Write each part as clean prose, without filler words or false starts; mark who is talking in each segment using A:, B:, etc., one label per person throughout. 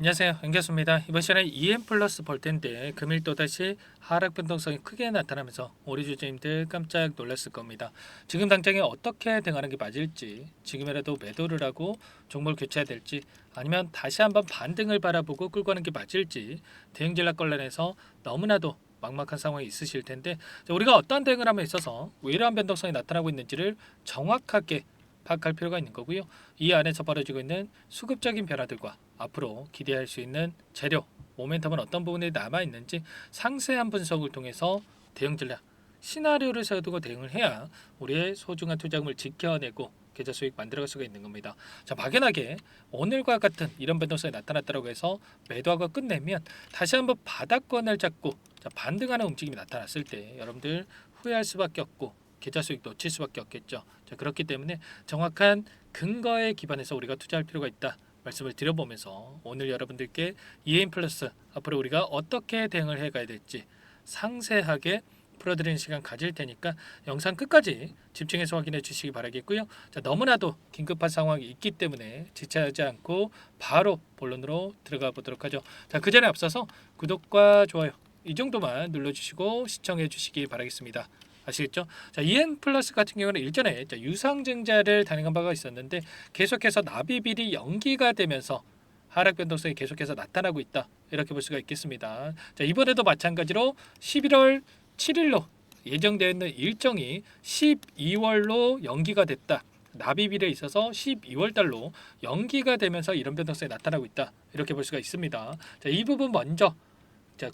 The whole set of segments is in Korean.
A: 안녕하세요, 연결수입니다. 이번 시간에 EM 플러스 볼 텐데 금일 또다시 하락 변동성이 크게 나타나면서 우리 주주님들 깜짝 놀랐을 겁니다. 지금 당장에 어떻게 대응하는 게 맞을지, 지금이라도 매도를 하고 종목을 교체해야 될지, 아니면 다시 한번 반등을 바라보고 끌고 가는 게 맞을지 대응 전략 관련해서 너무나도 막막한 상황이 있으실 텐데, 우리가 어떤 대응을 함에 있어서 왜 이러한 변동성이 나타나고 있는지를 정확하게 파악할 필요가 있는 거고요. 이 안에서 벌어지고 있는 수급적인 변화들과 앞으로 기대할 수 있는 재료, 모멘텀은 어떤 부분에 남아 있는지 상세한 분석을 통해서 대응 전략, 시나리오를 세워두고 대응을 해야 우리의 소중한 투자금을 지켜내고 계좌 수익 만들어갈 수가 있는 겁니다. 자, 막연하게 오늘과 같은 이런 변동성이 나타났다고 해서 매도하고 끝내면 다시 한번 바닥권을 잡고 반등하는 움직임이 나타났을 때 여러분들 후회할 수밖에 없고 계좌 수익 놓칠 수밖에 없겠죠. 자, 그렇기 때문에 정확한 근거에 기반해서 우리가 투자할 필요가 있다 말씀을 드려보면서 오늘 여러분들께 EM 플러스 앞으로 우리가 어떻게 대응을 해가야 될지 상세하게 풀어드리는 시간 가질 테니까 영상 끝까지 집중해서 확인해 주시기 바라겠고요. 자, 너무나도 긴급한 상황이 있기 때문에 지체하지 않고 바로 본론으로 들어가 보도록 하죠. 자, 그 전에 앞서서 구독과 좋아요 이 정도만 눌러주시고 시청해 주시기 바라겠습니다. 아시겠죠? 자, EN 플러스 같은 경우는 일전에 유상증자를 단행한 바가 있었는데 계속해서 납입일이 연기가 되면서 하락 변동성이 계속해서 나타나고 있다. 이렇게 볼 수가 있겠습니다. 자, 이번에도 마찬가지로 11월 7일로 예정되어 있는 일정이 12월로 연기가 됐다. 납입일에 있어서 12월 달로 연기가 되면서 이런 변동성이 나타나고 있다. 이렇게 볼 수가 있습니다. 자, 이 부분 먼저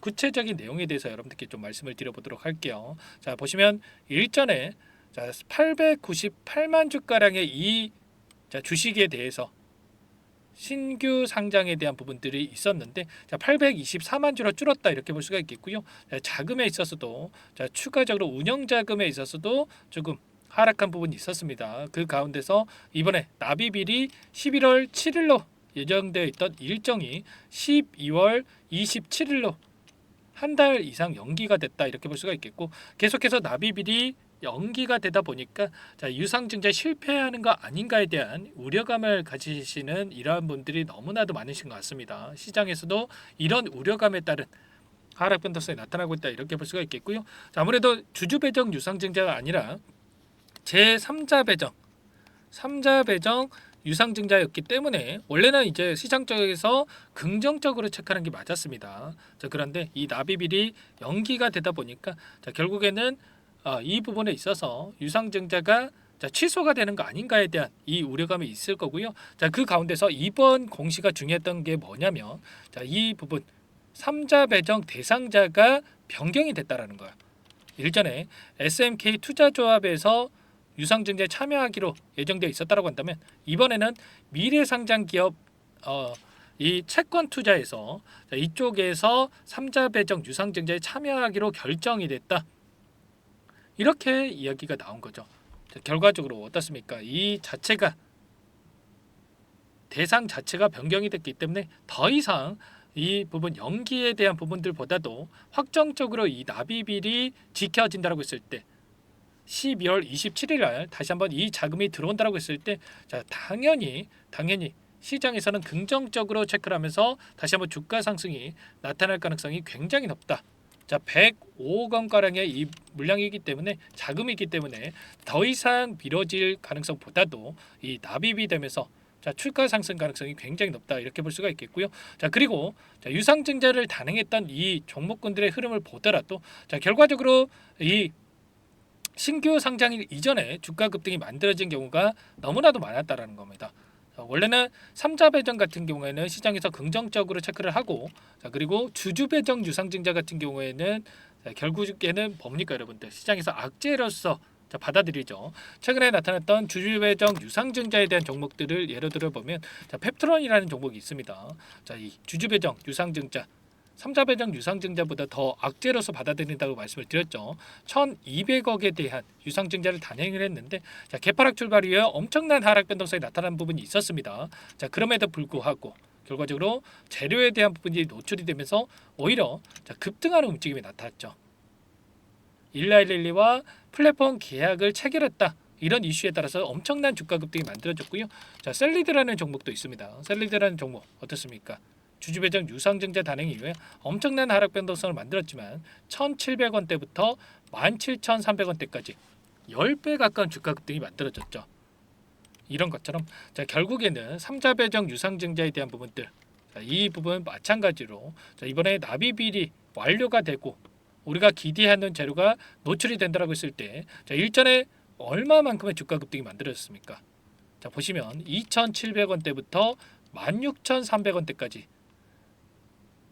A: 구체적인 내용에 대해서 여러분들께 좀 말씀을 드려보도록 할게요. 자, 보시면 일전에 898만 주가량의 이 주식에 대해서 신규 상장에 대한 부분들이 있었는데 824만 주로 줄었다 이렇게 볼 수가 있겠고요. 자금에 있어서도 추가적으로 운영 자금에 있어서도 조금 하락한 부분이 있었습니다. 그 가운데서 이번에 납입일이 11월 7일로 예정되어 있던 일정이 12월 27일로 한 달 이상 연기가 됐다 이렇게 볼 수가 있겠고 계속해서 납입일이 연기가 되다 보니까 유상증자 실패하는 거 아닌가에 대한 우려감을 가지시는 이러한 분들이 너무나도 많으신 것 같습니다. 시장에서도 이런 우려감에 따른 하락 변동성이 나타나고 있다 이렇게 볼 수가 있겠고요. 자, 아무래도 주주 배정 유상증자가 아니라 제3자 배정, 3자 배정 유상증자였기 때문에 원래는 이제 시장 쪽에서 긍정적으로 체크하는 게 맞았습니다. 자, 그런데 이 납입일이 연기가 되다 보니까 결국에는 이 부분에 있어서 유상증자가 취소가 되는 거 아닌가에 대한 이 우려감이 있을 거고요. 자, 그 가운데서 이번 공시가 중요했던 게 뭐냐면 이 부분 3자 배정 대상자가 변경이 됐다라는 거야. 일전에 SMK 투자조합에서 유상증자에 참여하기로 예정되어 있었다고 한다면 이번에는 미래상장기업 이 채권 투자에서 이쪽에서 3자 배정 유상증자에 참여하기로 결정이 됐다. 이렇게 이야기가 나온 거죠. 결과적으로 어떻습니까? 이 자체가 대상 자체가 변경이 됐기 때문에 더 이상 이 부분 연기에 대한 부분들보다도 확정적으로 이 납입일이 지켜진다고 했을 때 12월 27일 날 다시 한번 이 자금이 들어온다고 했을 때 당연히 시장에서는 긍정적으로 체크를 하면서 다시 한번 주가 상승이 나타날 가능성이 굉장히 높다. 105억 원가량의 이 물량이기 때문에 자금이기 때문에 더 이상 미뤄질 가능성보다도 이 납입이 되면서 주가 상승 가능성이 굉장히 높다 이렇게 볼 수가 있겠고요. 그리고 유상증자를 단행했던 이 종목군들의 흐름을 보더라도 결과적으로 이 신규 상장일 이전에 주가 급등이 만들어진 경우가 너무나도 많았다라는 겁니다. 원래는 3자 배정 같은 경우에는 시장에서 긍정적으로 체크를 하고 그리고 주주 배정 유상증자 같은 경우에는 결국에는 뭡니까 여러분들 시장에서 악재로서 받아들이죠. 최근에 나타났던 주주 배정 유상증자에 대한 종목들을 예로 들어 보면 펩트론이라는 종목이 있습니다. 이 주주 배정 유상증자 3자 배정 유상증자보다 더 악재로서 받아들인다고 말씀을 드렸죠. 1,200억에 대한 유상증자를 단행을 했는데 개파락 출발 이후에 엄청난 하락 변동성이 나타난 부분이 있었습니다. 그럼에도 불구하고 결과적으로 재료에 대한 부분이 노출이 되면서 오히려 급등하는 움직임이 나타났죠. 일라일릴리와 플랫폼 계약을 체결했다. 이런 이슈에 따라서 엄청난 주가 급등이 만들어졌고요. 셀리드라는 종목도 있습니다. 셀리드라는 종목 어떻습니까? 주주 배정 유상증자 단행 이후에 엄청난 하락 변동성을 만들었지만 1,700원대부터 17,300원대까지 10배 가까운 주가 급등이 만들어졌죠. 이런 것처럼 자, 결국에는 3자 배정 유상증자에 대한 부분들, 자, 이 부분 마찬가지로 자, 이번에 납입 비리 완료가 되고 우리가 기대하는 재료가 노출이 된다라고 했을 때 자, 일전에 얼마만큼의 주가 급등이 만들어졌습니까? 자, 보시면 2,700원대부터 16,300원대까지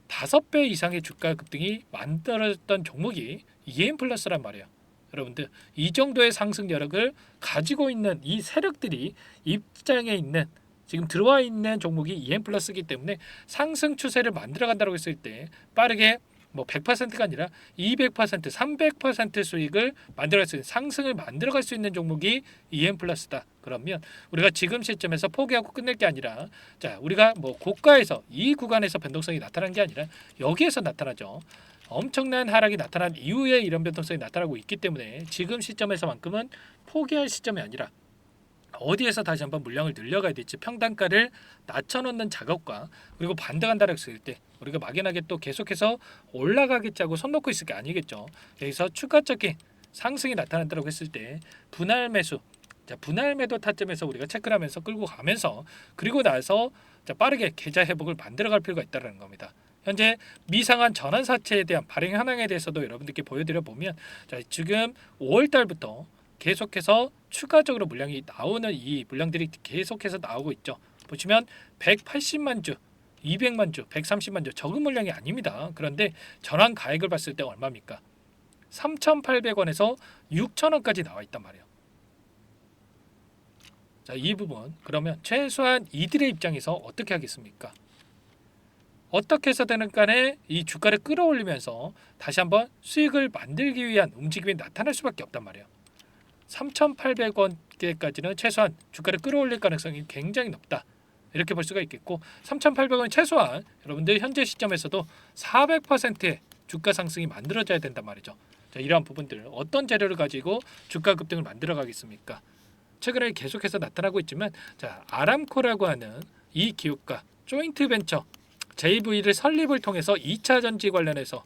A: 5배 이상의 주가 급등이 만들어졌던 종목이 EM플러스란 말이에요. 여러분들 이 정도의 상승 여력을 가지고 있는 이 세력들이 입장에 있는 지금 들어와 있는 종목이 EM플러스이기 때문에 상승 추세를 만들어 간다고 했을 때 빠르게 뭐 100%가 아니라 200%, 300% 수익을 만들어갈 수 있는 상승을 만들어갈 수 있는 종목이 EM플러스다. 그러면 우리가 지금 시점에서 포기하고 끝낼 게 아니라 자 우리가 뭐 고가에서 이 구간에서 변동성이 나타난 게 아니라 여기에서 나타나죠. 엄청난 하락이 나타난 이후에 이런 변동성이 나타나고 있기 때문에 지금 시점에서만큼은 포기할 시점이 아니라 어디에서 다시 한번 물량을 늘려가야 될지 평단가를 낮춰놓는 작업과 그리고 반등한다고 했을 때 우리가 막연하게 또 계속해서 올라가겠자고 손 놓고 있을 게 아니겠죠. 여기서 추가적인 상승이 나타난다고 했을 때 분할 매수, 자, 분할 매도 타점에서 우리가 체크를 하면서 끌고 가면서 그리고 나서 자, 빠르게 계좌 회복을 만들어갈 필요가 있다는 겁니다. 현재 미상한 전환사채에 대한 발행 현황에 대해서도 여러분들께 보여드려 보면 자, 지금 5월 달부터 계속해서 추가적으로 물량이 나오는 이 물량들이 계속해서 나오고 있죠. 보시면 180만 주, 200만 주, 130만 주 적은 물량이 아닙니다. 그런데 전환 가액을 봤을 때 얼마입니까? 3,800원에서 6,000원까지 나와 있단 말이에요. 자, 이 부분 그러면 최소한 이들의 입장에서 어떻게 하겠습니까? 어떻게 해서든 간에 이 주가를 끌어올리면서 다시 한번 수익을 만들기 위한 움직임이 나타날 수밖에 없단 말이에요. 3,800원대까지는 최소한 주가를 끌어올릴 가능성이 굉장히 높다. 이렇게 볼 수가 있겠고 3,800원이 최소한 여러분들 현재 시점에서도 400%의 주가 상승이 만들어져야 된단 말이죠. 자, 이러한 부분들 어떤 재료를 가지고 주가 급등을 만들어 가겠습니까? 최근에 계속해서 나타나고 있지만 자, 아람코라고 하는 이 기업과 조인트 벤처 JV를 설립을 통해서 2차 전지 관련해서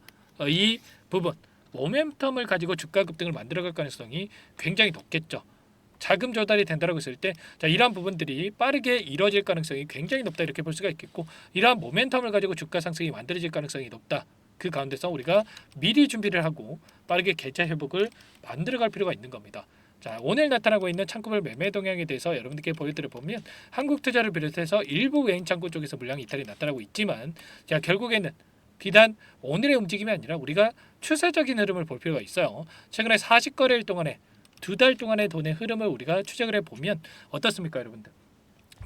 A: 이 부분 모멘텀을 가지고 주가 급등을 만들어갈 가능성이 굉장히 높겠죠. 자금 조달이 된다고 했을 때 자, 이러한 부분들이 빠르게 이루어질 가능성이 굉장히 높다 이렇게 볼 수가 있겠고 이러한 모멘텀을 가지고 주가 상승이 만들어질 가능성이 높다. 그 가운데서 우리가 미리 준비를 하고 빠르게 계좌 회복을 만들어갈 필요가 있는 겁니다. 자, 오늘 나타나고 있는 창구별 매매 동향에 대해서 여러분들께 보여드려 보면 한국투자를 비롯해서 일부 외인 창구 쪽에서 물량 이탈이 나타나고 있지만 자, 결국에는 비단 오늘의 움직임이 아니라 우리가 추세적인 흐름을 볼 필요가 있어요. 최근에 40거래일 동안에 2달 동안의 돈의 흐름을 우리가 추적을 해보면 어떻습니까 여러분들?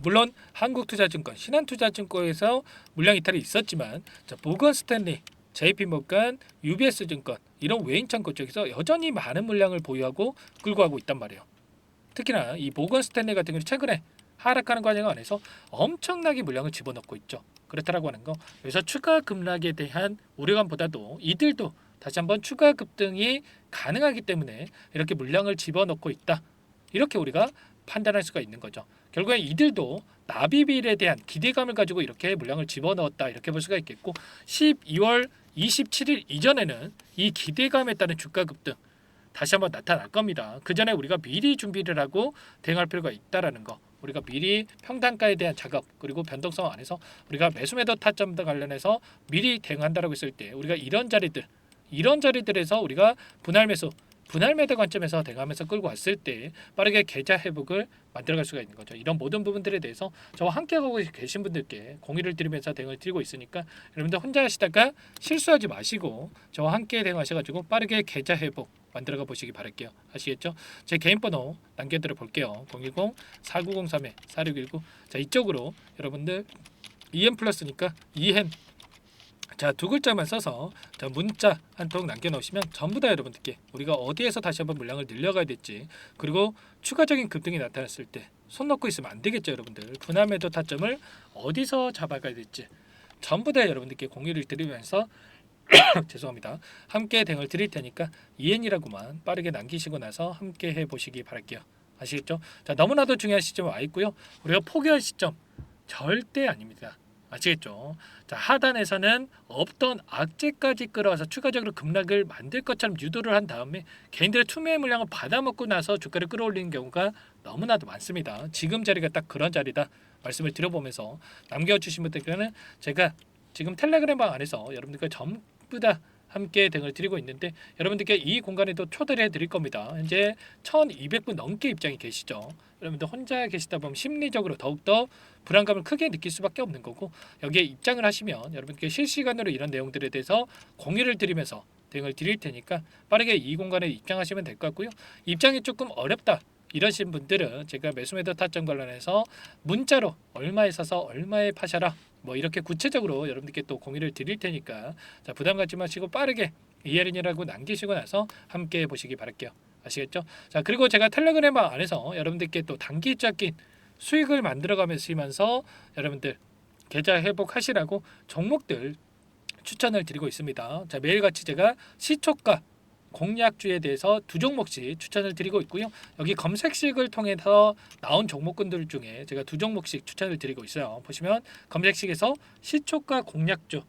A: 물론 한국투자증권, 신한투자증권에서 물량 이탈이 있었지만 자, 모건스탠리, JP모건, UBS증권 이런 외인 창구 쪽에서 여전히 많은 물량을 보유하고 끌고 가고 있단 말이에요. 특히나 이 모건스탠리 같은 경우는 최근에 하락하는 과정 안에서 엄청나게 물량을 집어넣고 있죠. 그렇다라고 하는 거. 그래서 추가 급락에 대한 우려감보다도 이들도 다시 한번 추가 급등이 가능하기 때문에 이렇게 물량을 집어넣고 있다. 이렇게 우리가 판단할 수가 있는 거죠. 결국에 이들도 납입일에 대한 기대감을 가지고 이렇게 물량을 집어넣었다. 이렇게 볼 수가 있겠고 12월 27일 이전에는 이 기대감에 따른 주가 급등 다시 한번 나타날 겁니다. 그 전에 우리가 미리 준비를 하고 대응할 필요가 있다라는 거. 우리가 미리 평단가에 대한 작업 그리고 변동성 안에서 우리가 매수 매도 타점과 관련해서 미리 대응한다라고 했을 때 우리가 이런 자리들에서 우리가 분할 매수 분할 매도 관점에서 대응하면서 끌고 왔을 때 빠르게 계좌 회복을 만들어갈 수가 있는 거죠. 이런 모든 부분들에 대해서 저와 함께 가고 계신 분들께 공유를 드리면서 대응을 드리고 있으니까 여러분들 혼자 하시다가 실수하지 마시고 저와 함께 대응하셔가지고 빠르게 계좌 회복 만들어가 보시기 바랄게요. 아시겠죠? 제 개인 번호 남겨드려 볼게요. 010-4903-4619. 자, 이쪽으로 여러분들 EM 플러스니까 EM 자, 두 글자만 써서 자, 문자 한 통 남겨놓으시면 전부 다 여러분들께 우리가 어디에서 다시 한번 물량을 늘려가야 될지 그리고 추가적인 급등이 나타났을 때 손 놓고 있으면 안 되겠죠. 여러분들 분할 매도 타점을 어디서 잡아가야 될지 전부 다 여러분들께 공유를 드리면서 죄송합니다. 함께 대응을 드릴 테니까 EN이라고만 빠르게 남기시고 나서 함께 해보시기 바랄게요. 아시겠죠? 자, 너무나도 중요한 시점 와 있고요. 우리가 포기할 시점 절대 아닙니다. 아시겠죠? 자, 하단에서는 없던 악재까지 끌어와서 추가적으로 급락을 만들 것처럼 유도를 한 다음에 개인들의 투매 물량을 받아먹고 나서 주가를 끌어올리는 경우가 너무나도 많습니다. 지금 자리가 딱 그런 자리다 말씀을 드려보면서 남겨주신 분들께는 제가 지금 텔레그램 방 안에서 여러분들과 전부 다 함께 등을 드리고 있는데 여러분들께 이 공간에도 초대를 해드릴 겁니다. 현재 1200분 넘게 입장이 계시죠. 여러분들 혼자 계시다 보면 심리적으로 더욱더 불안감을 크게 느낄 수밖에 없는 거고 여기에 입장을 하시면 여러분께 실시간으로 이런 내용들에 대해서 공유를 드리면서 대응을 드릴 테니까 빠르게 이 공간에 입장하시면 될 것 같고요. 입장이 조금 어렵다 이러신 분들은 제가 매수매도 타점 관련해서 문자로 얼마에 사서 얼마에 파셔라 뭐 이렇게 구체적으로 여러분들께 또 공유를 드릴 테니까 자, 부담 갖지 마시고 빠르게 이해린이라고 남기시고 나서 함께 보시기 바랄게요. 아시겠죠? 자, 그리고 제가 텔레그램 안에서 여러분들께 또 단기 적인 수익을 만들어가면서 여러분들 계좌 회복하시라고 종목들 추천을 드리고 있습니다. 자, 매일같이 제가 시초가 공략주에 대해서 두 종목씩 추천을 드리고 있고요. 여기 검색식을 통해서 나온 종목군들 중에 제가 두 종목씩 추천을 드리고 있어요. 보시면 검색식에서 시초가 공략주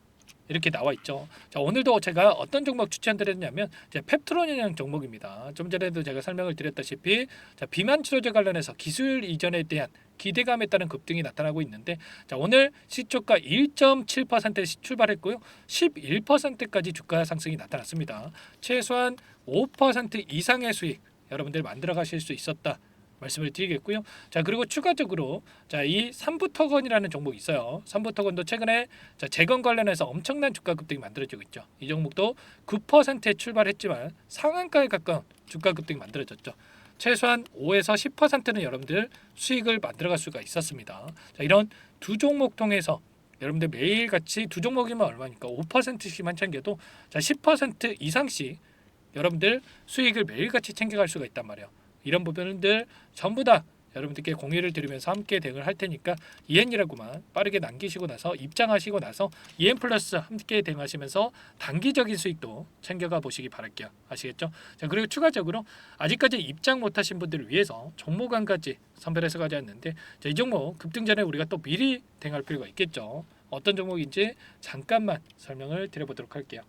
A: 이렇게 나와 있죠. 자, 오늘도 제가 어떤 종목 추천드렸냐면 펩트론이라는 종목입니다. 좀 전에도 제가 설명을 드렸다시피 자, 비만 치료제 관련해서 기술 이전에 대한 기대감에 따른 급등이 나타나고 있는데 자, 오늘 시초가 1.7% 출발했고요. 11%까지 주가 상승이 나타났습니다. 최소한 5% 이상의 수익 여러분들 만들어 가실 수 있었다. 말씀을 드리겠고요. 자, 그리고 추가적으로 자, 이 삼부토건이라는 종목이 있어요. 삼부토건도 최근에 자, 재건 관련해서 엄청난 주가 급등이 만들어지고 있죠. 이 종목도 9%에 출발했지만 상한가에 가까운 주가 급등이 만들어졌죠. 최소한 5에서 10%는 여러분들 수익을 만들어갈 수가 있었습니다. 자, 이런 두 종목 통해서 여러분들 매일같이 두 종목이면 얼마니까 5%씩만 챙겨도 자, 10% 이상씩 여러분들 수익을 매일같이 챙겨갈 수가 있단 말이에요. 이런 부분들 전부 다 여러분들께 공유를 드리면서 함께 대응을 할 테니까 EN이라고만 빠르게 남기시고 나서 입장하시고 나서 EN 플러스 함께 대응하시면서 단기적인 수익도 챙겨가 보시기 바랄게요. 아시겠죠? 자, 그리고 추가적으로 아직까지 입장 못하신 분들을 위해서 종목 한 가지 선별해서 가져왔는데 자, 이 종목 급등 전에 우리가 또 미리 대응할 필요가 있겠죠. 어떤 종목인지 잠깐만 설명을 드려보도록 할게요.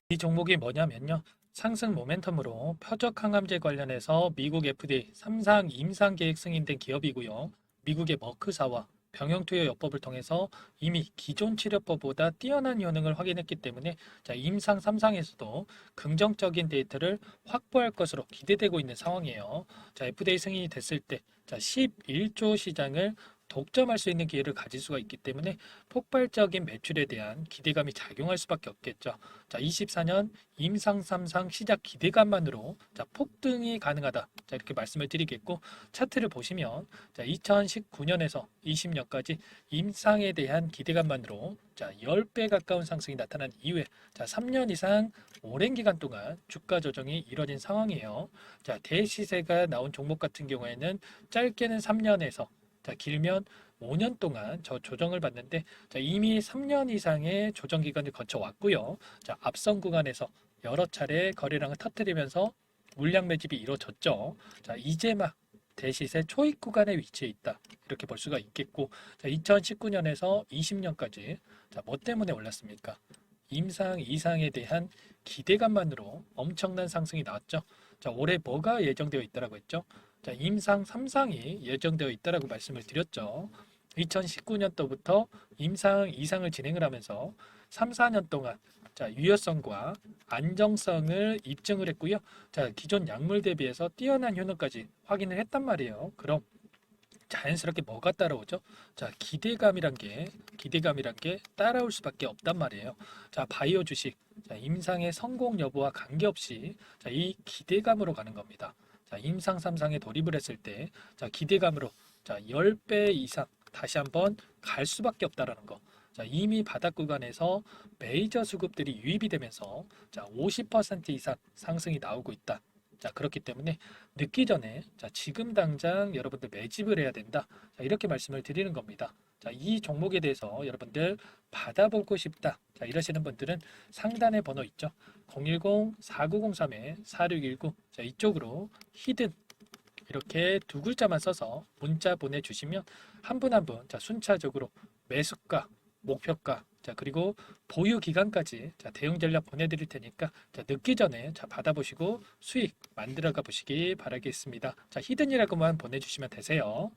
A: 이 종목이 뭐냐면요. 상승 모멘텀으로 표적 항암제 관련해서 미국 FDA 3상 임상 계획 승인된 기업이고요. 미국의 머크사와 병용투여 요법을 통해서 이미 기존 치료법보다 뛰어난 효능을 확인했기 때문에 자, 임상 3상에서도 긍정적인 데이터를 확보할 것으로 기대되고 있는 상황이에요. 자, FDA 승인이 됐을 때 자, 11조 시장을 독점할 수 있는 기회를 가질 수가 있기 때문에 폭발적인 매출에 대한 기대감이 작용할 수밖에 없겠죠. 자, 24년 임상 3상 시작 기대감만으로 자, 폭등이 가능하다. 자, 이렇게 말씀을 드리겠고 차트를 보시면 자, 2019년에서 20년까지 임상에 대한 기대감만으로 자, 10배 가까운 상승이 나타난 이후에 자, 3년 이상 오랜 기간 동안 주가 조정이 이뤄진 상황이에요. 자, 대시세가 나온 종목 같은 경우에는 짧게는 3년에서 자, 길면 5년 동안 저 조정을 받는데 자, 이미 3년 이상의 조정 기간을 거쳐 왔고요. 자, 앞선 구간에서 여러 차례 거래량을 터뜨리면서 물량 매집이 이루어졌죠. 자, 이제 막 대시세 초입 구간에 위치해 있다. 이렇게 볼 수가 있겠고 자, 2019년에서 20년까지 자, 뭐 때문에 올랐습니까? 임상 이상에 대한 기대감만으로 엄청난 상승이 나왔죠. 자, 올해 뭐가 예정되어 있다라고 했죠? 자, 임상 3상이 예정되어 있다라고 말씀을 드렸죠. 2019년도부터 임상 2상을 진행을 하면서 3, 4년 동안 자, 유효성과 안정성을 입증을 했고요. 자, 기존 약물 대비해서 뛰어난 효능까지 확인을 했단 말이에요. 그럼 자연스럽게 뭐가 따라오죠? 자, 기대감이란 게 따라올 수밖에 없단 말이에요. 자, 바이오 주식, 자, 임상의 성공 여부와 관계없이 자, 이 기대감으로 가는 겁니다. 자, 임상 3상에 돌입을 했을 때 자, 기대감으로 자, 10배 이상 다시 한번 갈 수밖에 없다라는 거. 자, 이미 바닥 구간에서 메이저 수급들이 유입이 되면서 자, 50% 이상 상승이 나오고 있다. 자, 그렇기 때문에 늦기 전에 자, 지금 당장 여러분들 매집을 해야 된다. 자, 이렇게 말씀을 드리는 겁니다. 자, 이 종목에 대해서 여러분들 받아보고 싶다. 자, 이러시는 분들은 상단에 번호 있죠. 010-4903-4619. 자, 이쪽으로 히든 이렇게 두 글자만 써서 문자 보내주시면 한 분 한 분 자, 순차적으로 매수가 목표가, 자 그리고 보유 기간까지 자 대응 전략 보내드릴 테니까 자 늦기 전에 자 받아보시고 수익 만들어가 보시기 바라겠습니다. 자 히든이라고만 보내주시면 되세요.